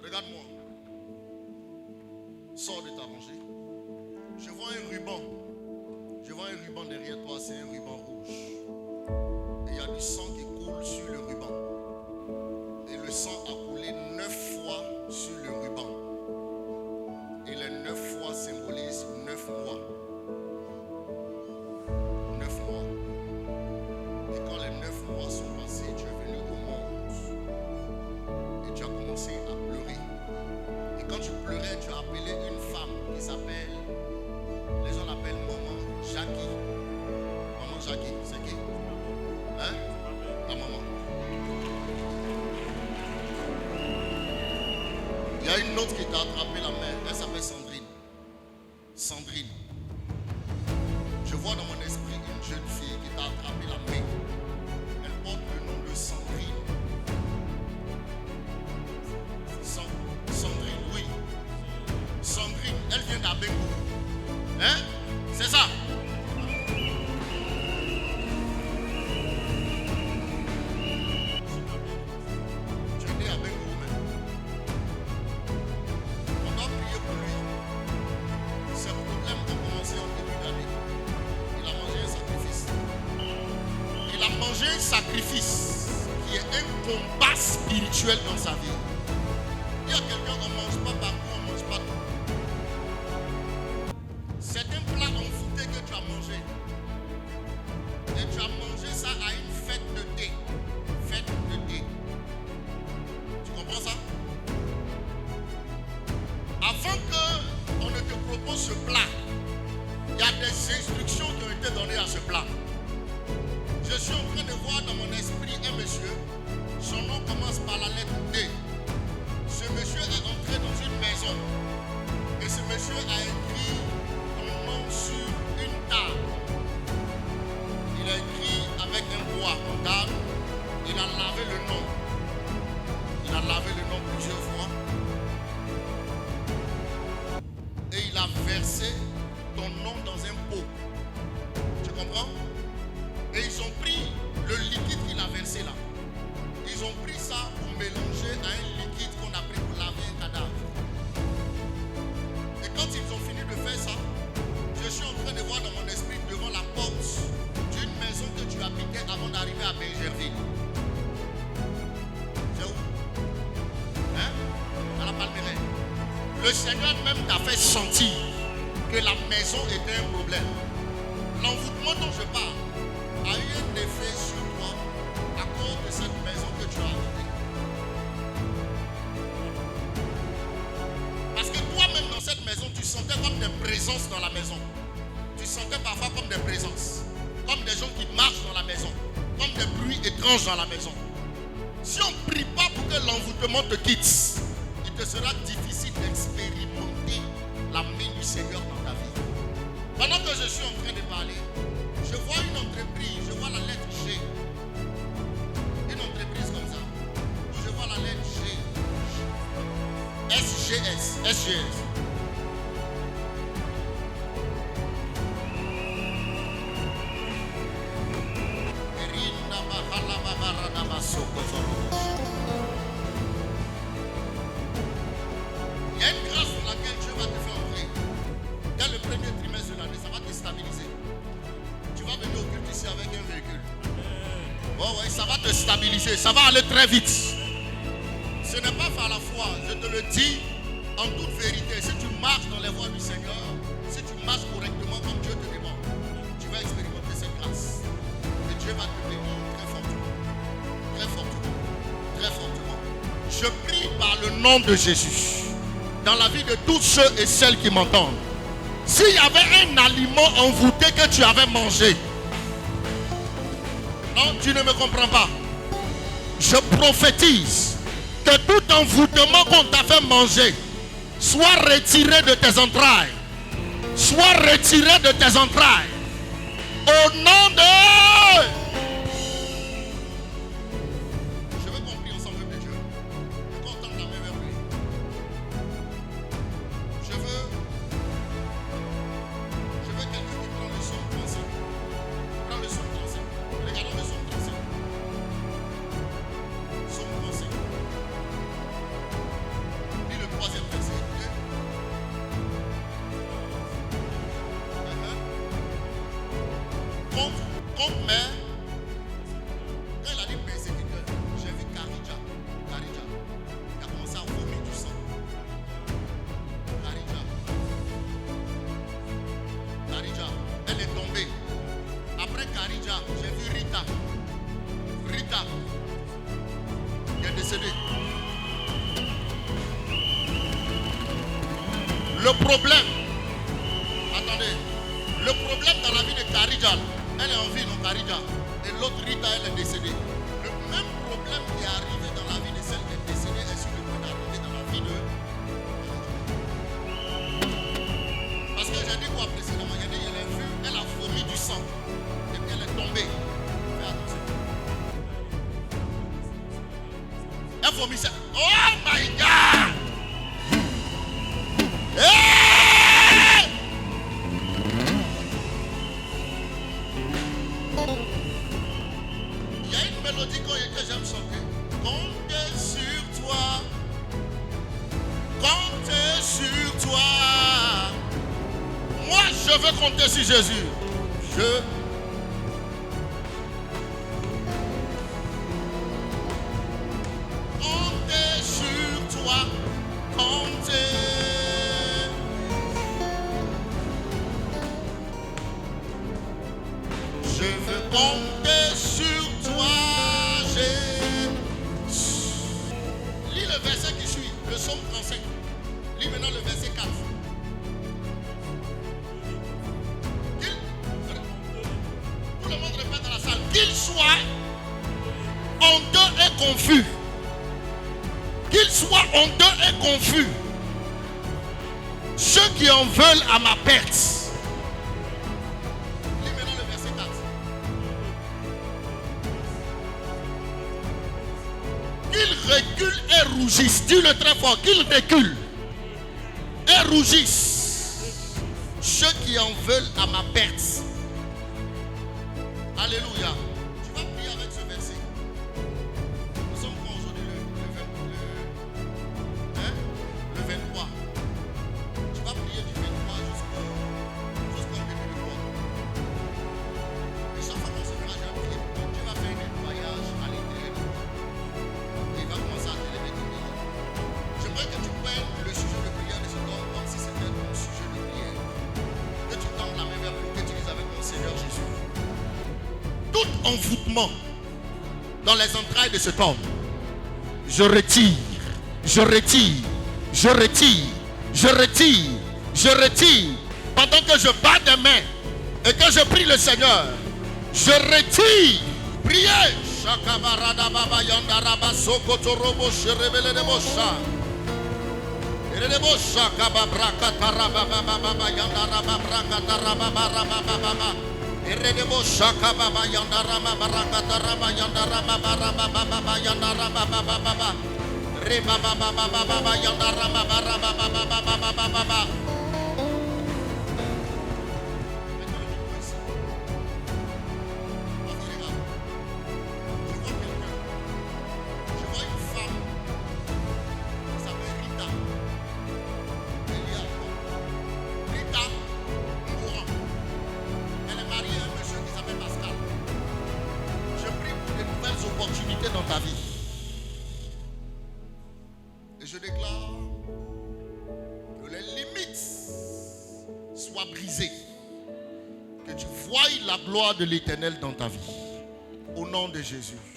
Regarde-moi. Sors de ta rangée. Je vois un ruban. Je vois un ruban derrière toi, c'est un ruban rouge. Et il y a du sang qui coule sur le ruban. Et le sang a coulé 9 fois sur le ruban. Et les 9 fois symbolisent 9 mois. 9 mois. Et quand les 9 mois sont passés, tu es venu au monde. Et tu as commencé à pleurer. Et quand tu pleurais, tu as appelé une femme qui s'appelle, les gens l'appellent Maman Jackie. Maman Jackie, c'est qui? Hein? Ta maman. Il y a une autre qui t'a attrapé la main. Elle s'appelle Sandrine. Sandrine. Je vois dans mon esprit une jeune fille qui t'a attrapé la main. Elle porte le nom de Sandrine. Sandrine, oui. Sandrine, elle vient d'Abengourou. Hein? C'est ça? Tu es né à Bengourou même. On doit prier pour lui. Ses problèmes ont commencé en début d'année. Il a mangé un sacrifice. Il a mangé un sacrifice qui est un combat spirituel dans sa vie. Il y a quelqu'un, on ne mange pas partout, on ne mange pas tout. C'est un plat envoûté que tu as mangé. Et tu as mangé ça à une fête de thé. Fête de thé. Tu comprends ça? Avant qu'on ne te propose ce plat, il y a des instructions qui ont été données à ce plat. Je suis en train de voir dans mon esprit un monsieur. Son nom commence par la lettre D. Ce monsieur est entré dans une maison. Et ce monsieur a écrit ton nom sur une table. Il a écrit avec un bois en table. Il a lavé le nom. Il a lavé le nom plusieurs fois. Et il a versé ton nom dans un pot. Tu comprends? Et ils ont pris le liquide qu'il a versé là. Ils ont pris ça pour mélanger à un liquide qu'on a pris pour laver un cadavre. Et quand ils ont fini de faire ça, je suis en train de voir dans mon esprit devant la porte d'une maison que tu habitais avant d'arriver à Benjerville. C'est où? Hein? À la Palmeraie. Le Seigneur même t'a fait sentir que la maison était un problème. L'envoûtement dont je parle a eu un effet sur toi à cause de cette maison que tu as habitée. Parce que toi-même dans cette maison, tu sentais comme des présences dans la maison. Tu sentais parfois comme des présences. Comme des gens qui marchent dans la maison. Comme des bruits étranges dans la maison. Si on ne prie pas pour que l'envoûtement te quitte, il te sera difficile d'expérimenter la main du Seigneur dans ta vie. Pendant que je suis en train de parler, je vois une entreprise, je vois la lettre G. Une entreprise comme ça. Où je vois la lettre G. SGS. SGS. Il y a une grâce sur laquelle Dieu va te faire entrer. Dans le premier trimestre de l'année, ça va te stabiliser. Tu vas venir au culte ici avec un véhicule. Oh ouais, ça va te stabiliser, ça va aller très vite. Ce n'est pas par la foi, je te le dis en toute vérité. Si tu marches dans les voies du Seigneur, si tu marches correctement comme Dieu te demande, tu vas expérimenter cette grâce. Et Dieu va te bénir très fortement. Très fortement. Très fortement. Je prie par le nom de Jésus, dans la vie de tous ceux et celles qui m'entendent. S'il y avait un aliment envoûté que tu avais mangé, non, tu ne me comprends pas. Je prophétise que tout envoûtement qu'on t'a fait manger soit retiré de tes entrailles. Soit retiré de tes entrailles. Au nom de... Je veux qu'on prie ensemble de Dieu. Qu'on tende la main vers lui. Je veux quelqu'un qui prend le son 35. Prends le son 35. Regardons le son 35. Son 35. Le problème, attendez, le problème dans la vie de Karidja, elle est en vie, non Karidja, et l'autre Rita, elle est décédée. Le même problème qui est arrivé dans la vie de celle qui est décédée est sur le point d'arriver dans la vie de... Parce que j'ai dit quoi précédemment, il y a dit, elle a vomi du sang, et puis elle est tombée. Fais attention. Elle vomissait. Oh my God! Hey! Il y a une mélodie que j'aime chanter. Comptez sur toi. Comptez sur toi. Moi, je veux compter sur Jésus. Comptez sur toi. Comptez. Je veux compter sur toi, Jésus. Lis le verset qui suit, le psaume 35. Lis maintenant le verset 4. Tout le monde répète dans la salle. Qu'il soit honteux et confus. Qu'il soit honteux et confus. Ceux qui en veulent à ma perte. Recule et rougissent. Dis-le très fort. Qu'ils reculent et rougissent. Ceux qui en veulent à ma perte. Alléluia. Tu vas prier avec ce verset. Nous sommes quand aujourd'hui le 23. Tu vas prier du 23 jusqu'au début du mois. Et chaque fois qu'on se verra, je vais prier. Tu vas faire un nettoyage à l'intérieur. Il va commencer à t'élever tes prières. J'aimerais que tu prennes le sujet de prière de ce temps comme si c'était ton sujet de prière. Que tu tends la main vers lui, que tu dises avec mon Seigneur Jésus. Tout envoûtement dans les entrailles de cet homme, je retire, je retire, je retire, je retire, je retire. Pendant que je bats des mains et que je prie le Seigneur, je retire. Priez. Shakabarada baba yandaraba sokotorobo sherebele de bosha. Erede bosha kababraka taraba baba yandaraba braka taraba baba. Erede bosha kababa yandaraba braka taraba yandaraba baba yandaraba baba. Reba baba yandaraba baba. Dans ta vie. Et je déclare que les limites soient brisées. Que tu voies la gloire de l'Éternel dans ta vie. Au nom de Jésus.